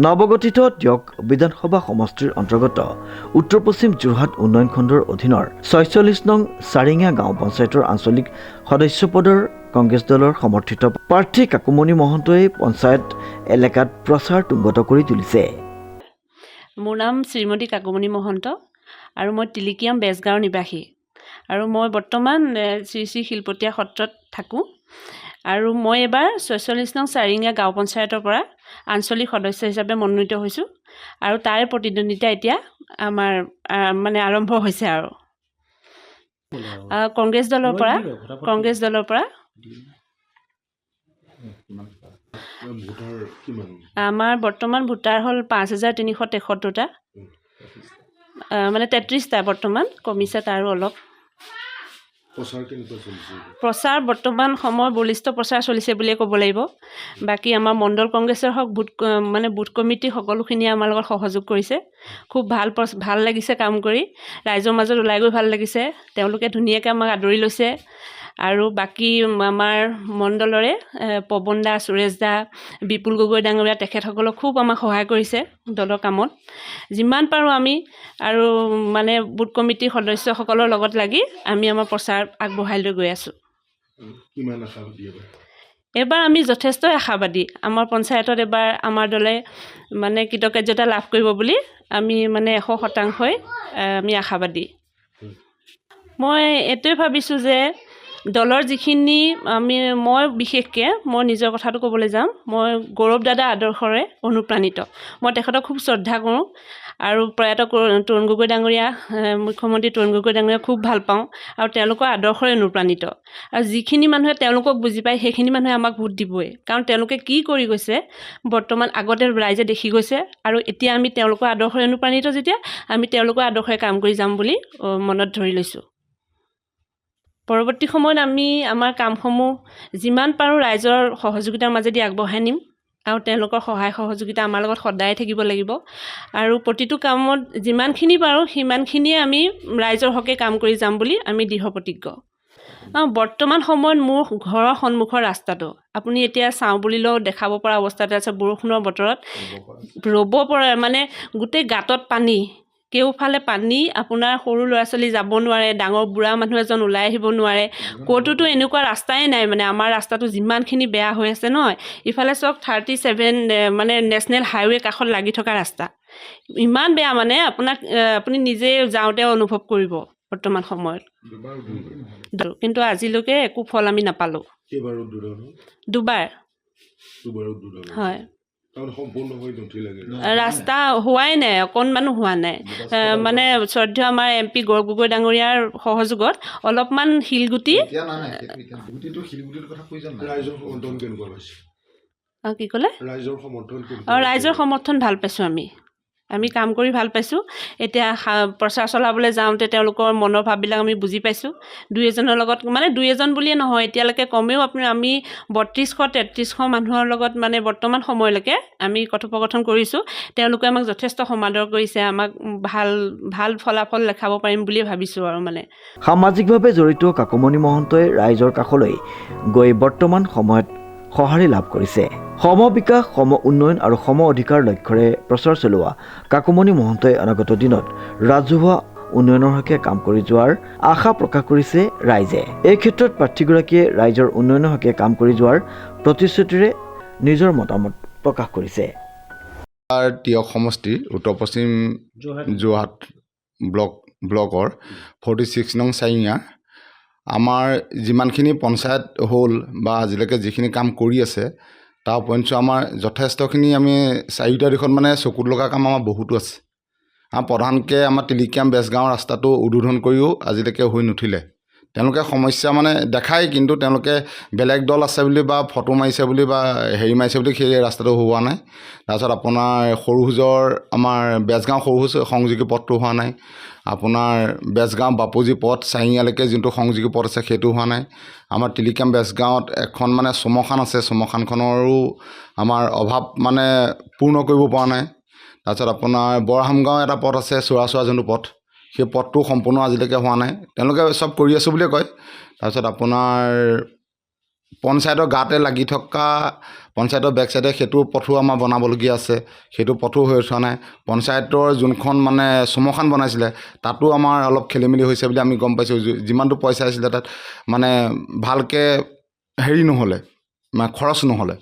নৱগঠিত দিয়ক বিধানসভা সমষ্টিৰ অন্তৰ্গত উত্তৰ পশ্চিম যোৰহাট উন্নয়ন খণ্ডৰ অধীনৰ ৪৬ নং চাৰিঙীয়া গাঁও পঞ্চায়তৰ আঞ্চলিক সদস্য পদৰ কংগ্ৰেছ দলৰ সমৰ্থিত প্ৰাৰ্থী কাকুমণি মহন্তই পঞ্চায়ত এলেকাত প্ৰচাৰ তুংগত কৰি তুলিছে। মোৰ নাম শ্ৰীমতী কাকুমণি মহন্ত আৰু মই তিলিকিয়াম বেজগাঁৱৰ নিবাসী আৰু মই বৰ্তমান শ্ৰী শ্ৰী শিলপতীয়া সত্ৰত থাকোঁ আৰু মই এবাৰ ৪৬ নং চাৰিঙীয়া গাঁও পঞ্চায়তৰ পৰা আঞ্চলিক সদস্য হিচাপে মনোনীত হৈছোঁ আৰু তাৰে প্ৰতিদ্বন্দ্বিতা এতিয়া আমাৰ মানে আৰম্ভ হৈছে আৰু কংগ্ৰেছ দলৰ পৰা আমাৰ বৰ্তমান ভোটাৰ হ'ল ৫,৩৭৩টা মানে ৩৩টা বৰ্তমান কমিছে তাৰো অলপ প্ৰচাৰ বৰ্তমান সময় বলিষ্ঠ প্ৰচাৰ চলিছে বুলিয়ে ক'ব লাগিব। বাকী আমাৰ মণ্ডল কংগ্ৰেছৰ হওক বুথ কমিটি সকলোখিনিয়ে আমাৰ লগত সহযোগ কৰিছে। খুব ভাল লাগিছে কাম কৰি, ৰাইজৰ মাজত ওলাই গৈ ভাল লাগিছে। তেওঁলোকে ধুনীয়াকৈ আমাক আদৰি লৈছে আৰু বাকী আমাৰ মণ্ডলৰে পৱন দা, সুৰেশ দা, বিপুল গগৈ ডাঙৰীয়া তেখেতসকলক খুব আমাক সহায় কৰিছে দলৰ কামত। যিমান পাৰোঁ আমি আৰু মানে বুথ কমিটিৰ সদস্যসকলৰ লগত লাগি আমি আমাৰ প্ৰচাৰ আগবঢ়াই লৈ গৈ আছোঁ। এইবাৰ আমি যথেষ্ট আশাবাদী। আমাৰ পঞ্চায়তত এবাৰ আমাৰ দলে মানে কৃতকাৰ্যতা লাভ কৰিব বুলি আমি মানে 100% আমি আশাবাদী। মই এইটোৱে ভাবিছোঁ যে দলৰ যিখিনি মই বিশেষকৈ মই নিজৰ কথাটো ক'বলৈ যাম, মই গৌৰৱ দাদা আদৰ্শৰে অনুপ্ৰাণিত। মই তেখেতক খুব শ্ৰদ্ধা কৰোঁ আৰু প্ৰয়াত তৰুণ গগৈ ডাঙৰীয়া, মুখ্যমন্ত্ৰী তৰুণ গগৈ ডাঙৰীয়া খুব ভাল পাওঁ আৰু তেওঁলোকৰ আদৰ্শৰে অনুপ্ৰাণিত। আৰু যিখিনি মানুহে তেওঁলোকক বুজি পায় সেইখিনি মানুহে আমাক ভোট দিবই, কাৰণ তেওঁলোকে কি কৰি গৈছে বৰ্তমান আগতে ৰাইজে দেখি গৈছে আৰু এতিয়া আমি তেওঁলোকৰ আদৰ্শৰে অনুপ্ৰাণিত যেতিয়া আমি তেওঁলোকৰ আদৰ্শৰে কাম কৰি যাম বুলি মনত ধৰি লৈছোঁ। পৰৱৰ্তী সময়ত আমি আমাৰ কামসমূহ যিমান পাৰোঁ ৰাইজৰ সহযোগিতাৰ মাজেদি আগবঢ়াই নিম আৰু তেওঁলোকৰ সহায় সহযোগিতা আমাৰ লগত সদায় থাকিব লাগিব আৰু প্ৰতিটো কামত যিমানখিনি পাৰোঁ সিমানখিনিয়ে আমি ৰাইজৰ হকে কাম কৰি যাম বুলি আমি দৃঢ় প্ৰতিজ্ঞ। বৰ্তমান সময়ত মোৰ ঘৰৰ সন্মুখৰ ৰাস্তাটো আপুনি এতিয়া চাওঁ বুলিলেও দেখাব পৰা অৱস্থাতে আছে। বৰষুণৰ বতৰত ৰ'ব পৰা মানে গোটেই গাঁতত পানী, কেওফালে পানী, আপোনাৰ সৰু ল'ৰা ছোৱালী যাব নোৱাৰে, ডাঙৰ বুঢ়া মানুহ এজন ওলাই আহিব নোৱাৰে। ক'তোতো এনেকুৱা ৰাস্তাই নাই। মানে আমাৰ ৰাস্তাটো যিমানখিনি বেয়া হৈ আছে নহয়, ইফালে চাওক 37 মানে নেশ্যনেল হাইৱে কাষত লাগি থকা ৰাস্তা ইমান বেয়া, মানে আপুনি নিজে যাওঁতে অনুভৱ কৰিব বৰ্তমান সময়ত। কিন্তু আজিলৈকে একো ফল আমি নাপালোঁ। দুবাৰ হয়, ৰাস্তা হোৱাই নাই, অকণমানো হোৱা নাই। মানে শ্ৰদ্ধেয় আমাৰ MP গৌৰৱ গগৈ ডাঙৰীয়াৰ সহযোগত অলপমান শিলগুটি কি ক'লে ৰাইজৰ সমৰ্থন ভাল পাইছোঁ। আমি কাম কৰি ভাল পাইছোঁ। এতিয়া প্ৰচাৰ চলাবলৈ যাওঁতে তেওঁলোকৰ মনৰ ভাৱবিলাক আমি বুজি পাইছোঁ। দুই এজনৰ লগত মানে দুই এজন বুলিয়ে নহয়, এতিয়ালৈকে কমেও আমি 3200-3300 মানুহৰ লগত মানে বৰ্তমান সময়লৈকে আমি কথোপকথন কৰিছোঁ। তেওঁলোকে আমাক যথেষ্ট সমাদৰ কৰিছে, আমাক ভাল ফলাফল দেখাব পাৰিম বুলিয়ে ভাবিছোঁ আৰু মানে। সামাজিকভাৱে জড়িত কাকুমণি মহন্তই ৰাইজৰ কাষলৈ গৈ বৰ্তমান সময়ত সঁহাৰি লাভ কৰিছে। সম বিকাশ, সম উন্নয়ন আৰু সম অধিকাৰ লক্ষ্যৰে প্ৰচাৰ চলোৱা কাকুমণি মহন্তই অনাগত দিনত ৰাজহুৱা উন্নয়নৰ হকে কাম কৰি যোৱাৰ আশা প্ৰকাশ কৰিছে ৰাইজে। এই ক্ষেত্ৰত প্ৰাৰ্থীগৰাকীয়ে ৰাইজৰ উন্নয়নৰ হকে কাম কৰি যোৱাৰ প্ৰতিশ্ৰুতিৰে নিজৰ মতামত প্ৰকাশ কৰিছে। তিয়ক সমষ্টিৰ উত্তৰ পশ্চিম যোৰহাট ব্লকৰ 46 নং চাৰিঙীয়া আমাৰ যিমানখিনি পঞ্চায়ত হ'ল বা আজিলৈকে যিখিনি কাম কৰি আছে তাৰ উপৰিঞ্চি আমাৰ যথেষ্টখিনি আমি চাৰিটা দিশত মানে চকুত লগা কাম আমাৰ বহুতো আছে। প্ৰধানকৈ আমাৰ তিলিকিয়াম বেজগাঁৱৰ ৰাস্তাটো উদ্বোধন কৰিও আজিলৈকে হৈ নুঠিলে। তেওঁলোকে সমস্যা মানে দেখায়, কিন্তু তেওঁলোকে বেলেগ দল আছে বুলি বা ফটো মাৰিছে বুলি বা মাৰিছে বুলি সেই ৰাস্তাটো হোৱা নাই। তাৰপিছত আপোনাৰ সৰুসুজৰ আমাৰ বেজগাঁও সৰুসুজ সংযোগী পথটো হোৱা নাই। আপোনাৰ বেজগাঁও বাপুজী পথ চাৰিঙীয়ালৈকে যোনটো সংযোগী পথ আছে সেইটো হোৱা নাই। আমাৰ তিলিকিয়াম বেজগাঁৱত এখন মানে শ্মশান আছে, শ্মশানখনৰো আমাৰ অভাৱ মানে পূৰ্ণ কৰিব পৰা নাই। তাৰপিছত আপোনাৰ বৰহামগাঁও এটা পথ আছে, চোৱা যোনটো পথ, সেই পথটো সম্পূৰ্ণ আজিলৈকে হোৱা নাই। তেওঁলোকে চব কৰি আছোঁ বুলিয়ে কয়। তাৰপিছত আপোনাৰ পঞ্চায়তৰ গাতে লাগি থকা পঞ্চায়তৰ বেক চাইডে সেইটো পথো আমাৰ বনাবলগীয়া আছে, সেইটো পথো হৈ উঠা নাই। পঞ্চায়তৰ যোনখন মানে চুমখান বনাইছিলে তাতো আমাৰ অলপ খেলি মেলি হৈছে বুলি আমি গম পাইছোঁ। যিমানটো পইচা আছিলে তাত মানে ভালকৈ হেৰি নহ'লে, মানে খৰচ নহ'লে।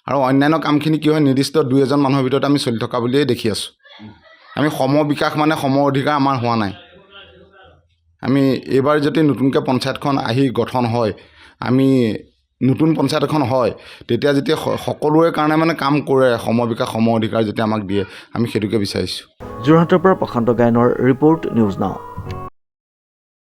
আৰু অন্যান্য কামখিনি কি হয়, নিৰ্দিষ্ট 2-এজন মানুহৰ ভিতৰত আমি চলি থকা বুলিয়েই দেখি আছোঁ। আমি সম বিকাশ মানে সম অধিকাৰ আমাৰ হোৱা নাই। আমি এইবাৰ যদি নতুনকৈ পঞ্চায়তখন আহি গঠন হয়, আমি নতুন পঞ্চায়ত এখন হয়, তেতিয়া যেতিয়া সকলোৰে কাৰণে মানে কাম কৰে, সম বিকাশ সম অধিকাৰ যেতিয়া আমাক দিয়ে, আমি সেইটোকে বিচাৰিছোঁ। যোৰহাটৰ পৰা প্ৰশান্ত গায়নৰ ৰিপৰ্ট, নিউজ নাও।